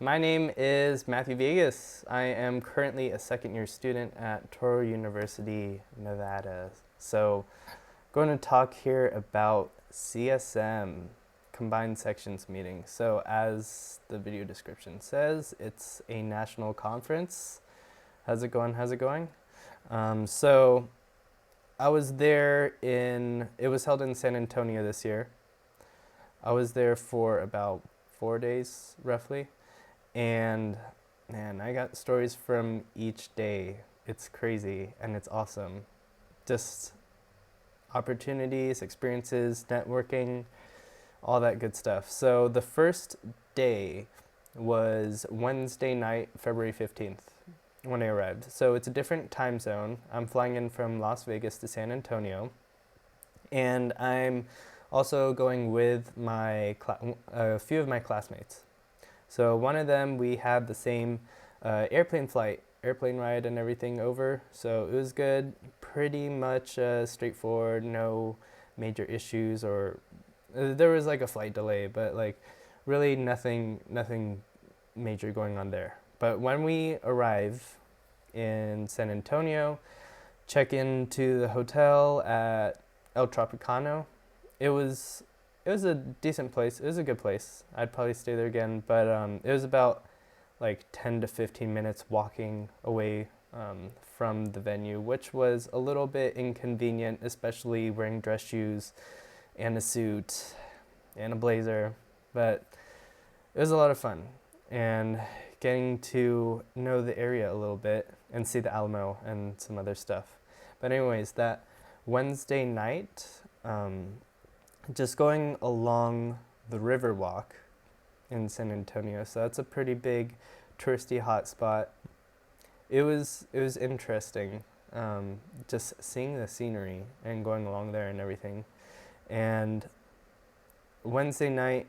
My name is Matthew Vegas. I am currently a second-year student at Toro University, Nevada. So, going to talk here about CSM, Combined Sections Meeting. So, as the video description says, it's a national conference. How's it going? So, I was there it was held in San Antonio this year. I was there for about 4 days, roughly. And man, I got stories from each day. It's crazy and it's awesome. Just opportunities, experiences, networking, all that good stuff. So the first day was Wednesday night, February 15th, when I arrived. So it's a different time zone. I'm flying in from Las Vegas to San Antonio. And I'm also going with a few of my classmates. So one of them, we had the same airplane ride and everything over. So it was good, pretty much straightforward, no major issues, or there was like a flight delay, but like really nothing major going on there. But when we arrive in San Antonio, check into the hotel at El Tropicano, it was a decent place. It was a good place. I'd probably stay there again, but it was about like 10 to 15 minutes walking away from the venue, which was a little bit inconvenient, especially wearing dress shoes and a suit and a blazer. But it was a lot of fun and getting to know the area a little bit and see the Alamo and some other stuff. But anyways, that Wednesday night, just going along the river walk in San Antonio, so that's a pretty big touristy hotspot. It was interesting, just seeing the scenery and going along there and everything. And Wednesday night,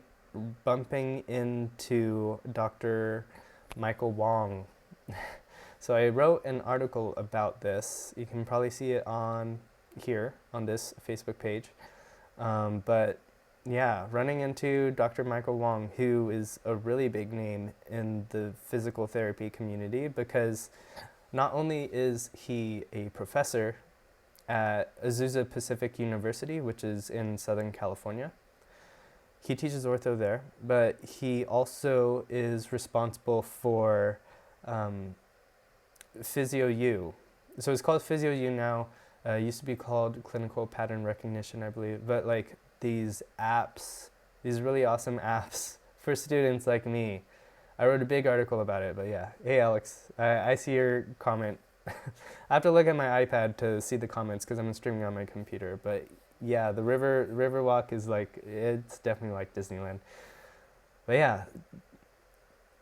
bumping into Dr. Michael Wong. So I wrote an article about this. You can probably see it on here on this Facebook page. But yeah, running into Dr. Michael Wong, who is a really big name in the physical therapy community, because not only is he a professor at Azusa Pacific University, which is in Southern California. He teaches ortho there, but he also is responsible for Physio U. So it's called Physio U now. It used to be called Clinical Pattern Recognition, I believe. But like these apps, these really awesome apps for students like me. I wrote a big article about it, but yeah. Hey Alex, I see your comment. I have to look at my iPad to see the comments because I'm streaming on my computer. But yeah, the river walk is like, it's definitely like Disneyland. But yeah,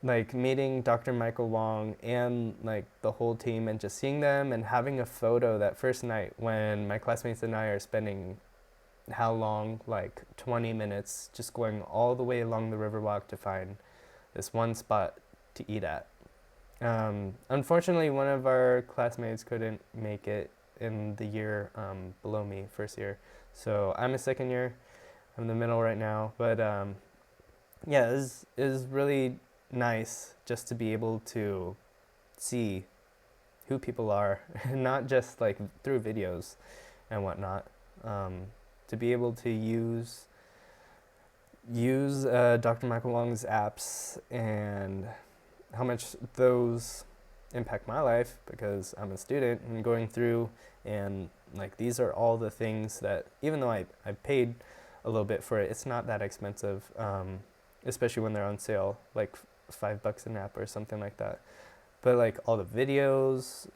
like meeting Dr. Michael Wong and like the whole team and just seeing them and having a photo that first night when my classmates and I are spending how long, like 20 minutes just going all the way along the riverwalk to find this one spot to eat at. Unfortunately, one of our classmates couldn't make it in the year below me, first year. So I'm a second year. I'm in the middle right now. But yeah, it was really nice just to be able to see who people are, not just like through videos and whatnot. To be able to use Dr. Michael Wong's apps and how much those impact my life, because I'm a student and going through, and like these are all the things that, even though I paid a little bit for it, it's not that expensive, especially when they're on sale, like $5 an app or something like that. But like all the videos,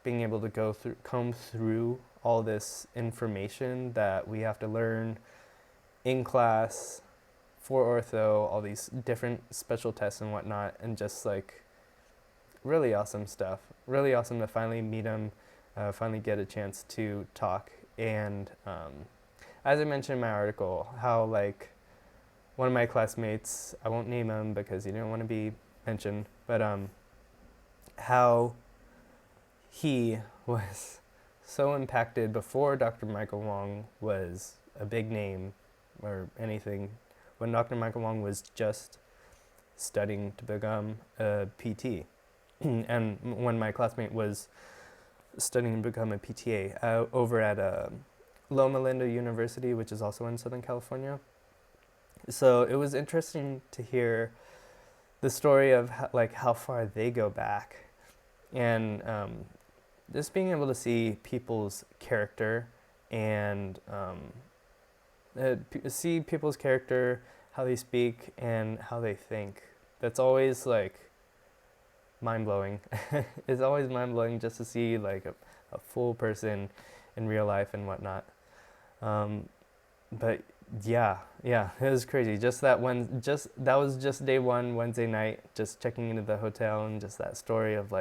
being able to comb through all this information that we have to learn in class for ortho, all these different special tests and whatnot, and just like really awesome stuff. Really awesome to finally meet him, finally get a chance to talk. And as I mentioned in my article, how like one of my classmates, I won't name him because he didn't want to be mentioned, but how he was so impacted before Dr. Michael Wong was a big name or anything, when Dr. Michael Wong was just studying to become a PT. And when my classmate was studying to become a PTA over at Loma Linda University, which is also in Southern California. So it was interesting to hear the story of how far they go back, and just being able to see people's character and see people's character, how they speak, and how they think. That's always mind-blowing. It's always mind-blowing just to see a full person in real life and whatnot. But yeah, it was crazy. That was just day one, Wednesday night, just checking into the hotel, and just that story of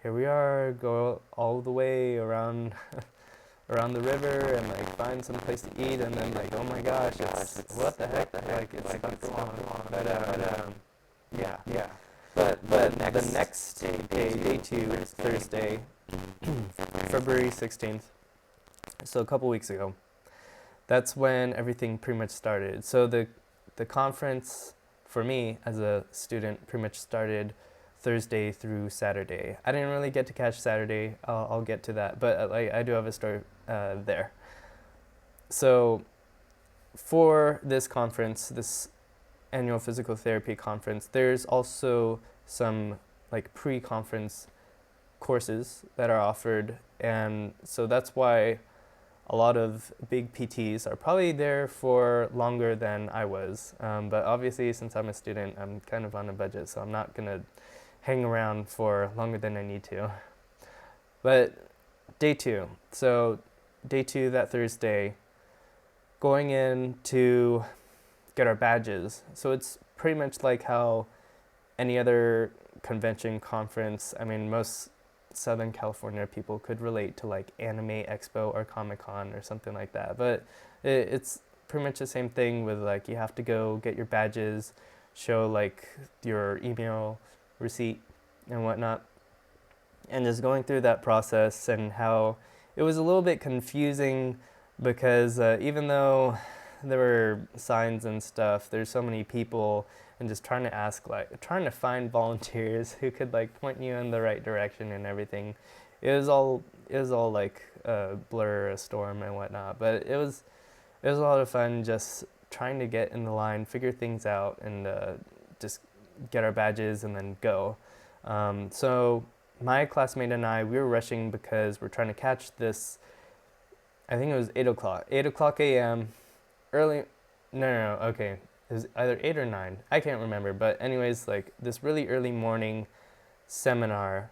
here we are, go all the way around around the river and find some place to eat, and then oh my gosh, it's what the heck, it's about to long. But yeah. But the next day two, Thursday, February 16th, so a couple weeks ago, that's when everything pretty much started. So the conference for me as a student pretty much started Thursday through Saturday. I didn't really get to catch Saturday. I'll get to that, but I do have a story there. So for this conference, this annual physical therapy conference, there's also some pre-conference courses that are offered, and so that's why a lot of big PTs are probably there for longer than I was. But obviously, since I'm a student, I'm kind of on a budget, so I'm not gonna hang around for longer than I need to. But day two, that Thursday, going in to get our badges. So it's pretty much like how any other convention conference, I mean, most Southern California people could relate to Anime Expo or Comic-Con or something like that. But it's pretty much the same thing with you have to go get your badges, show your email receipt and whatnot. And just going through that process, and how it was a little bit confusing because even though there were signs and stuff, there's so many people, and just trying to find volunteers who could point you in the right direction and everything. It was all a blur, a storm and whatnot, but it was a lot of fun just trying to get in the line, figure things out, and just get our badges and then go. So my classmate and I, we were rushing because we're trying to catch this, I think it was 8 o'clock a.m. early, no, okay. It was either 8 or 9. I can't remember. But anyways, this really early morning seminar,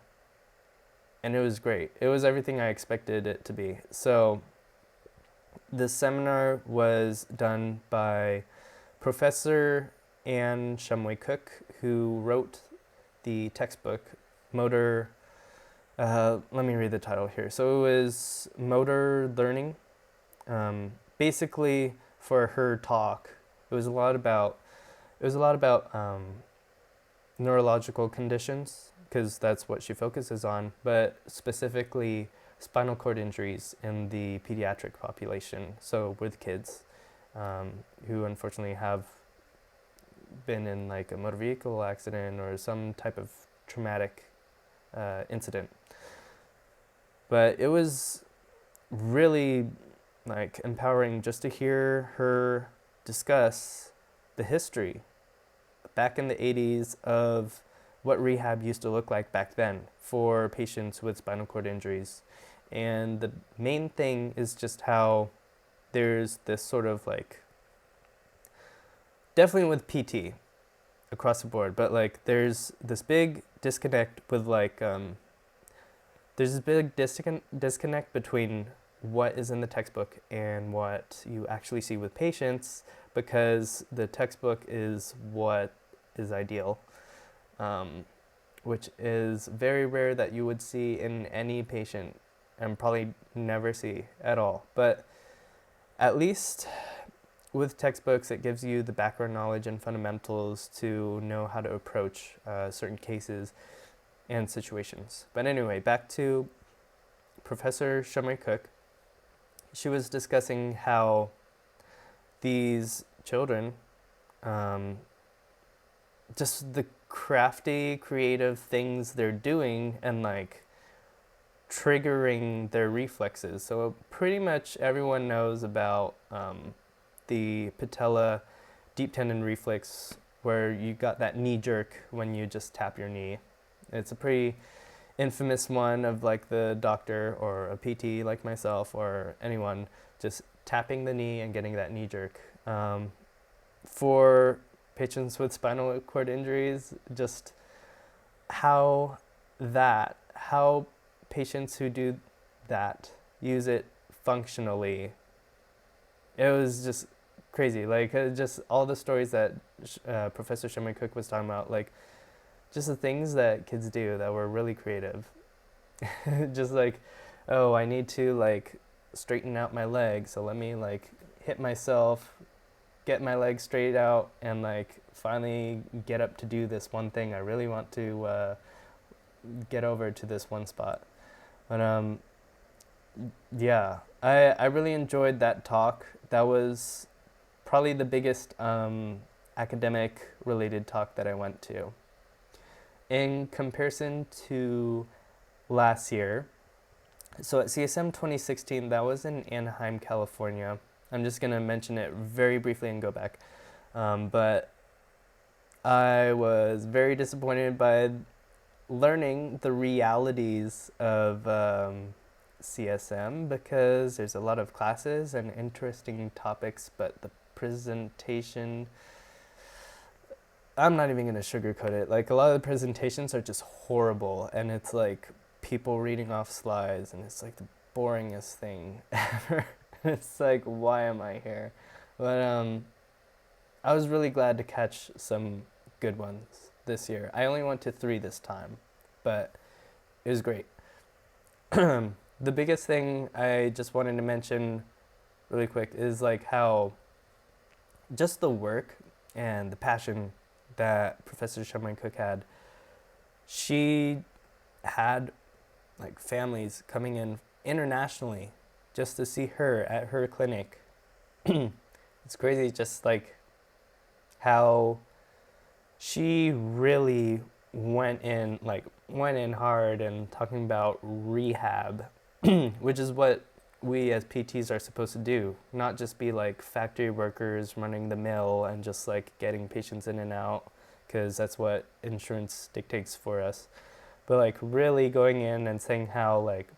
and it was great. It was everything I expected it to be. So this seminar was done by Professor Anne Shumway Cook, who wrote the textbook, Motor, let me read the title here. So it was Motor Learning. Basically, for her talk, it was a lot about neurological conditions, because that's what she focuses on, but specifically spinal cord injuries in the pediatric population, so with kids who unfortunately have been in a motor vehicle accident or some type of traumatic incident. But it was really empowering just to hear her discuss the history back in the 80s of what rehab used to look like back then for patients with spinal cord injuries. And the main thing is just how there's this sort of definitely with PT across the board, but there's this big disconnect with there's this big disconnect between what is in the textbook and what you actually see with patients, because the textbook is what is ideal, which is very rare that you would see in any patient, and probably never see at all. But at least with textbooks, it gives you the background knowledge and fundamentals to know how to approach certain cases and situations. But anyway, back to Professor Shumway Cook. She was discussing how these children, just the crafty, creative things they're doing and like triggering their reflexes. So pretty much everyone knows about the patella deep tendon reflex, where you got that knee jerk when you just tap your knee. It's a pretty infamous one of like the doctor or a PT like myself or anyone just tapping the knee and getting that knee jerk. For patients with spinal cord injuries, just how patients who do that use it functionally. It was just crazy. Like just all the stories that Professor Sherman Cook was talking about, like just the things that kids do that were really creative. Just like, oh, I need to like straighten out my leg, so let me like hit myself, get my leg straight out, and like finally get up to do this one thing I really want to get over to this one spot. But yeah, I really enjoyed that talk. That was probably the biggest academic related talk that I went to. In comparison to last year, so at CSM 2016, that was in Anaheim, California. I'm just going to mention it very briefly and go back. But I was very disappointed by learning the realities of CSM, because there's a lot of classes and interesting topics, but the presentation, I'm not even going to sugarcoat it. Like a lot of the presentations are just horrible, and it's like people reading off slides, and it's like the boringest thing ever. It's like, why am I here? But I was really glad to catch some good ones this year. I only went to 3 this time, but it was great. The biggest thing I just wanted to mention really quick is like how just the work and the passion that Professor Sherman Cook had. She had like families coming in internationally just to see her at her clinic. It's crazy just like how she really went in hard and talking about rehab, which is what we as PTs are supposed to do, not just be like factory workers running the mill and just like getting patients in and out, because that's what insurance dictates for us. But like really going in and saying how like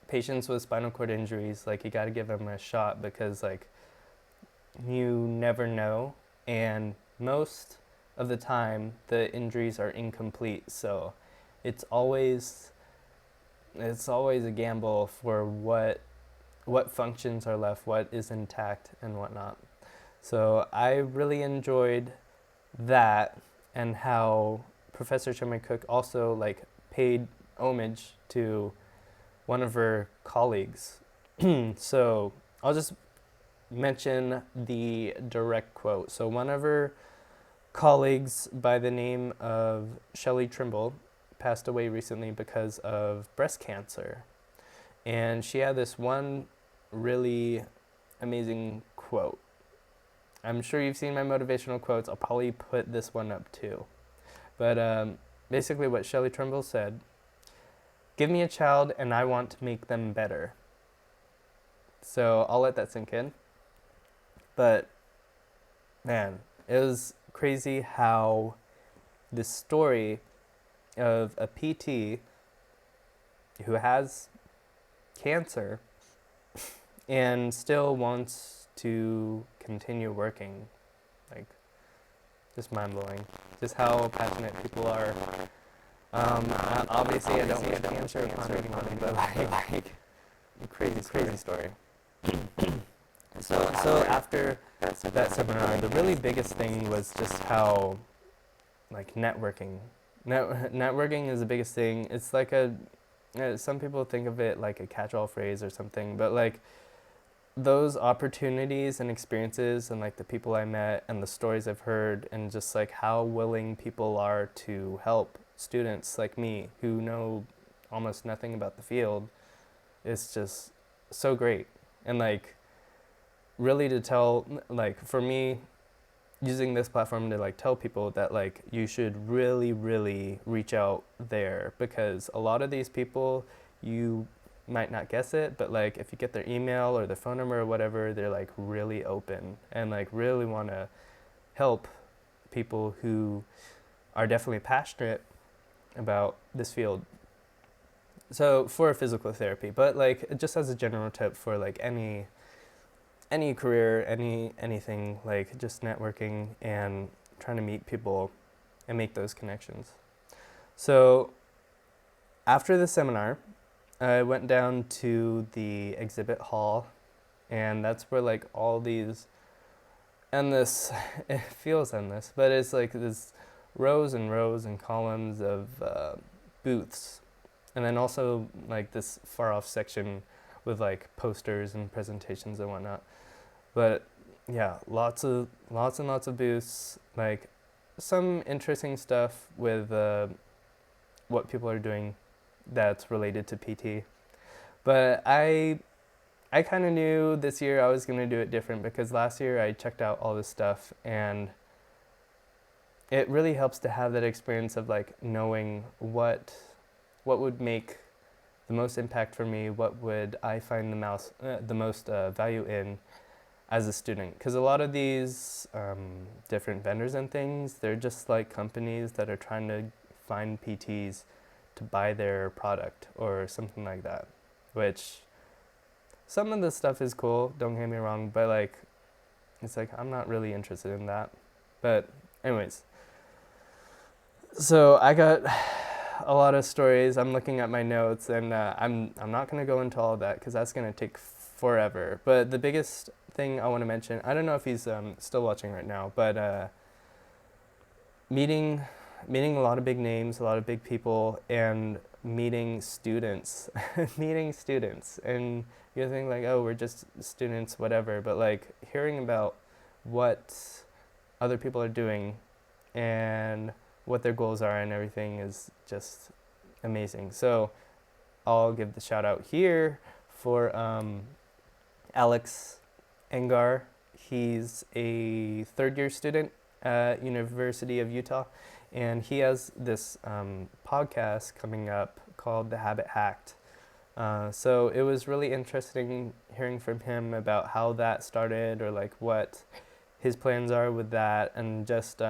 patients with spinal cord injuries, like you got to give them a shot, because like you never know, and most of the time the injuries are incomplete, so it's always a gamble for what functions are left, what is intact and whatnot. So I really enjoyed that, and how Professor Sherman Cook also like paid homage to one of her colleagues. So I'll just mention the direct quote. So one of her colleagues by the name of Shelley Trimble passed away recently because of breast cancer. And she had this one really amazing quote. I'm sure you've seen my motivational quotes. I'll probably put this one up too. But basically what Shelley Trimble said: "Give me a child and I want to make them better." So I'll let that sink in. But man, it was crazy how this story of a PT who has cancer and still wants to continue working, like just mind-blowing. Just how passionate people are. Obviously I don't get cancer upon making money, but like crazy story. So after that seminar, the really biggest thing was just how like networking. Networking is the biggest thing. It's like some people think of it like a catch-all phrase or something, but like those opportunities and experiences and like the people I met and the stories I've heard and just like how willing people are to help students like me who know almost nothing about the field is just so great. And like really to tell, like for me, using this platform to like tell people that like you should really, really reach out there, because a lot of these people, you might not guess it, but like if you get their email or their phone number or whatever, they're like really open and like really want to help people who are definitely passionate about this field. So for physical therapy, but like just as a general tip for like any career, anything, like just networking and trying to meet people and make those connections. So after the seminar, I went down to the exhibit hall, and that's where like all these endless, it feels endless, but it's like this rows and rows and columns of booths, and then also like this far off section with like posters and presentations and whatnot. But yeah, lots and lots of booths, like some interesting stuff with what people are doing that's related to PT. But I kind of knew this year I was going to do it different, because last year I checked out all this stuff, and it really helps to have that experience of like knowing what would make the most impact for me, what would I find the most value in as a student. Because a lot of these different vendors and things, they're just like companies that are trying to find PTs to buy their product or something like that, which some of the stuff is cool, don't get me wrong, but like it's like I'm not really interested in that. But anyways, so I got a lot of stories. I'm looking at my notes, and I'm not going to go into all of that because that's going to take forever. But the biggest thing I want to mention, I don't know if he's still watching right now, but meeting a lot of big names, a lot of big people, and meeting students, and you think like, oh, we're just students, whatever, but like hearing about what other people are doing and what their goals are and everything is just amazing. So I'll give the shout out here for Alex Engar. He's a third year student at University of Utah, and he has this podcast coming up called The Habit Hacked. So it was really interesting hearing from him about how that started, or like what his plans are with that, and just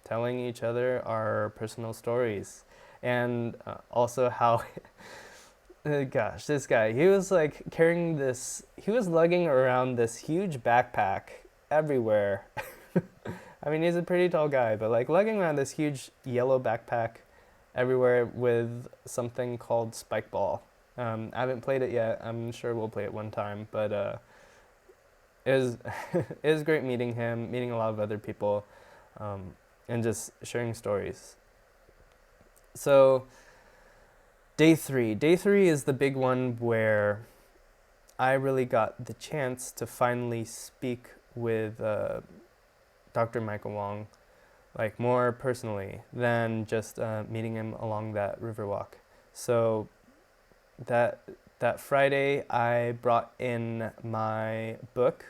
telling each other our personal stories, and also how gosh, this guy, he was like carrying this, he was lugging around this huge backpack everywhere. I mean, he's a pretty tall guy, but like lugging around this huge yellow backpack everywhere with something called Spike Ball. I haven't played it yet. I'm sure we'll play it one time, but it was it was great meeting him, meeting a lot of other people, and just sharing stories. So day three is the big one where I really got the chance to finally speak with Dr. Michael Wong, like more personally than just meeting him along that river walk. So that Friday, I brought in my book,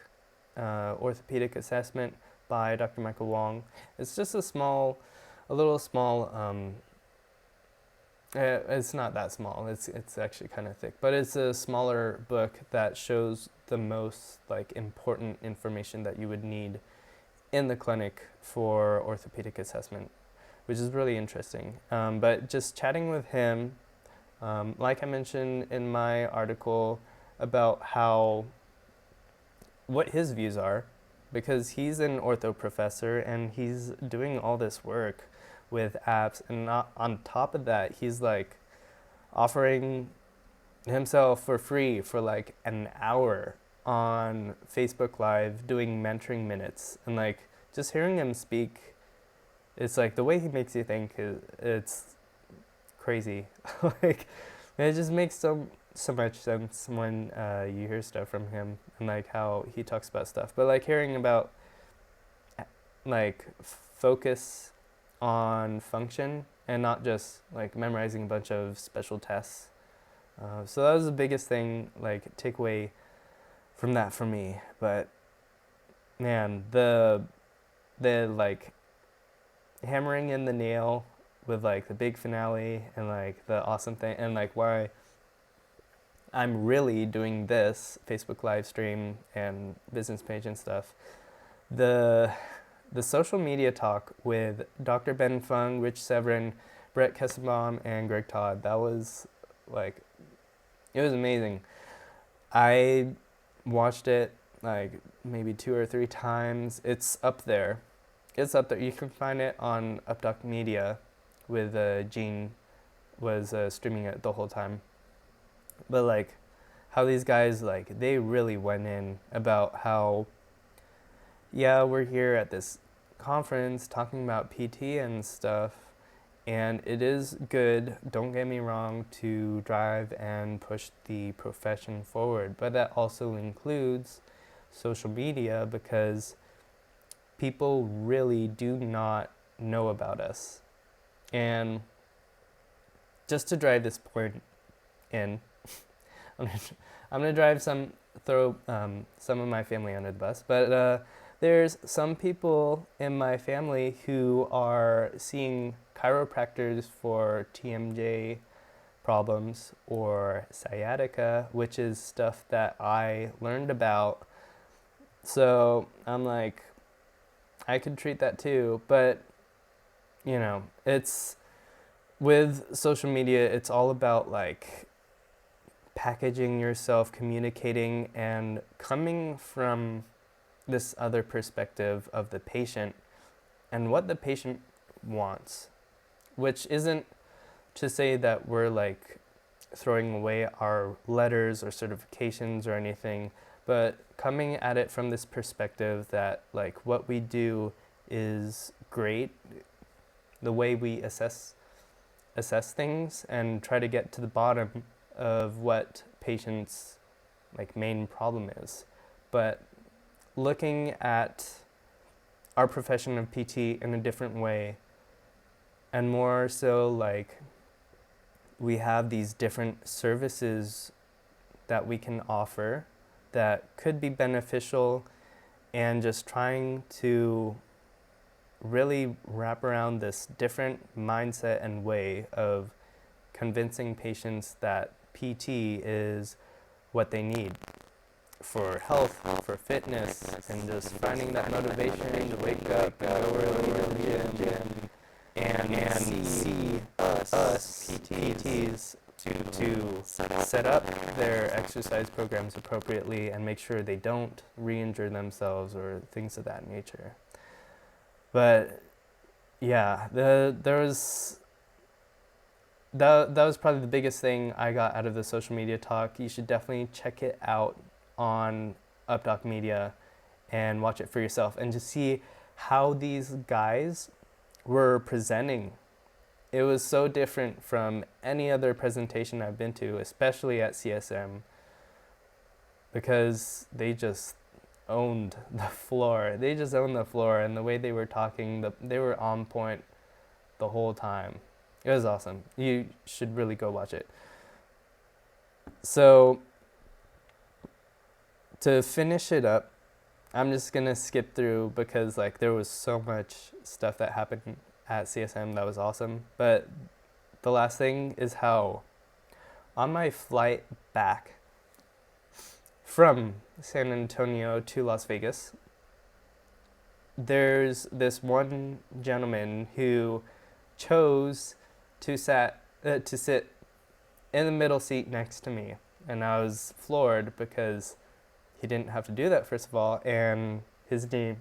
Orthopedic Assessment by Dr. Michael Wong. It's just a little small. It's not that small. It's actually kind of thick, but it's a smaller book that shows the most like important information that you would need in the clinic for orthopedic assessment, which is really interesting. But just chatting with him, like I mentioned in my article about what his views are, because he's an ortho professor and he's doing all this work with apps, and on top of that, he's like offering himself for free for like an hour on Facebook Live doing mentoring minutes, and like just hearing him speak, it's like the way he makes you think it's crazy. Like it just makes so much sense when you hear stuff from him and like how he talks about stuff. But like hearing about like focus on function and not just like memorizing a bunch of special tests. So that was the biggest thing, like takeaway from that for me. But man, the the like hammering in the nail with like the big finale and like the awesome thing and like why I'm really doing this Facebook live stream and business page and stuff. The social media talk with Dr. Ben Fung, Rich Severin, Brett Kesselbaum, and Greg Todd, that was like, it was amazing. I watched it like maybe 2 or 3 times. It's up there. You can find it on Updoc Media with Gene was streaming it the whole time. But like how these guys, like, they really went in about how, yeah, we're here at this conference talking about PT and stuff, and it is good, don't get me wrong, to drive and push the profession forward, but that also includes social media because people really do not know about us. And just to drive this point in, I'm gonna throw some of my family under the bus, but there's some people in my family who are seeing chiropractors for TMJ problems or sciatica, which is stuff that I learned about. So I'm like, I could treat that too, but you know, it's with social media, it's all about like packaging yourself, communicating, and coming from this other perspective of the patient and what the patient wants, which isn't to say that we're like throwing away our letters or certifications or anything, but coming at it from this perspective that like what we do is great, the way we assess things and try to get to the bottom of what patients' like main problem is. But looking at our profession of PT in a different way, and more so like we have these different services that we can offer that could be beneficial, and just trying to really wrap around this different mindset and way of convincing patients that PT is what they need for health, for fitness, and just finding that motivation to wake up and go early to the gym and see us PTs to set up their exercise programs appropriately and make sure they don't re-injure themselves or things of that nature. But yeah, that was probably the biggest thing I got out of the social media talk. You should definitely check it out on Updoc Media and watch it for yourself and just see how these guys were presenting. It was so different from any other presentation I've been to, especially at CSM, because they just owned the floor. They just owned the floor, and the way they were talking, they were on point the whole time. It was awesome. You should really go watch it. So to finish it up, I'm just gonna skip through because like there was so much stuff that happened at CSM that was awesome. But the last thing is how on my flight back from San Antonio to Las Vegas, there's this one gentleman who chose to sit in the middle seat next to me, and I was floored because he didn't have to do that, first of all, and his name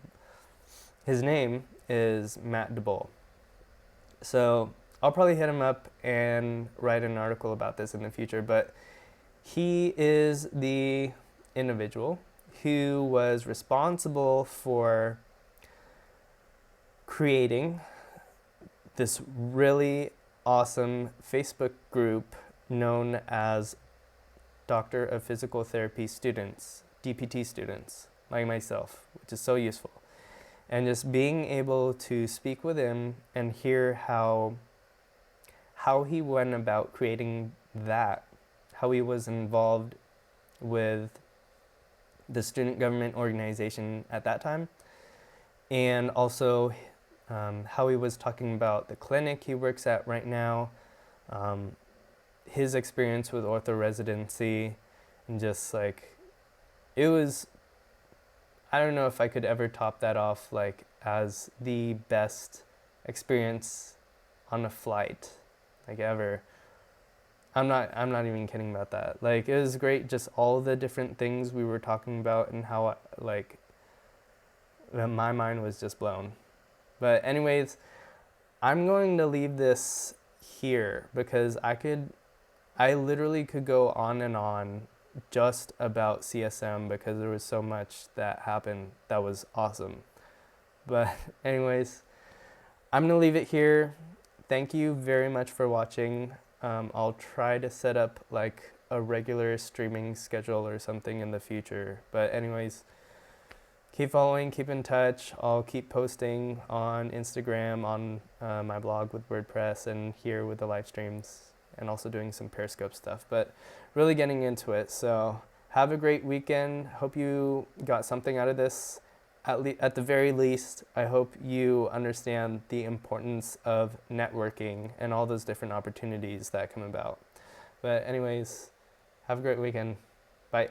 is Matt DeBull. So I'll probably hit him up and write an article about this in the future, but he is the individual who was responsible for creating this really awesome Facebook group known as Doctor of Physical Therapy students, DPT students, like myself, which is so useful. And just being able to speak with him and hear how he went about creating that, how he was involved with the student government organization at that time, and also how he was talking about the clinic he works at right now, his experience with ortho residency, and just like, it was, I don't know if I could ever top that off like as the best experience on a flight like ever. I'm not even kidding about that. Like, it was great, just all the different things we were talking about and how like my mind was just blown. But anyways, I'm going to leave this here because I literally could go on and on just about CSM because there was so much that happened that was awesome. But anyways, I'm going to leave it here. Thank you very much for watching. I'll try to set up like a regular streaming schedule or something in the future. But anyways, keep following, keep in touch. I'll keep posting on Instagram, on my blog with WordPress, and here with the live streams, and also doing some Periscope stuff, but really getting into it. So have a great weekend. Hope you got something out of this. At the very least, I hope you understand the importance of networking and all those different opportunities that come about. But anyways, have a great weekend. Bye.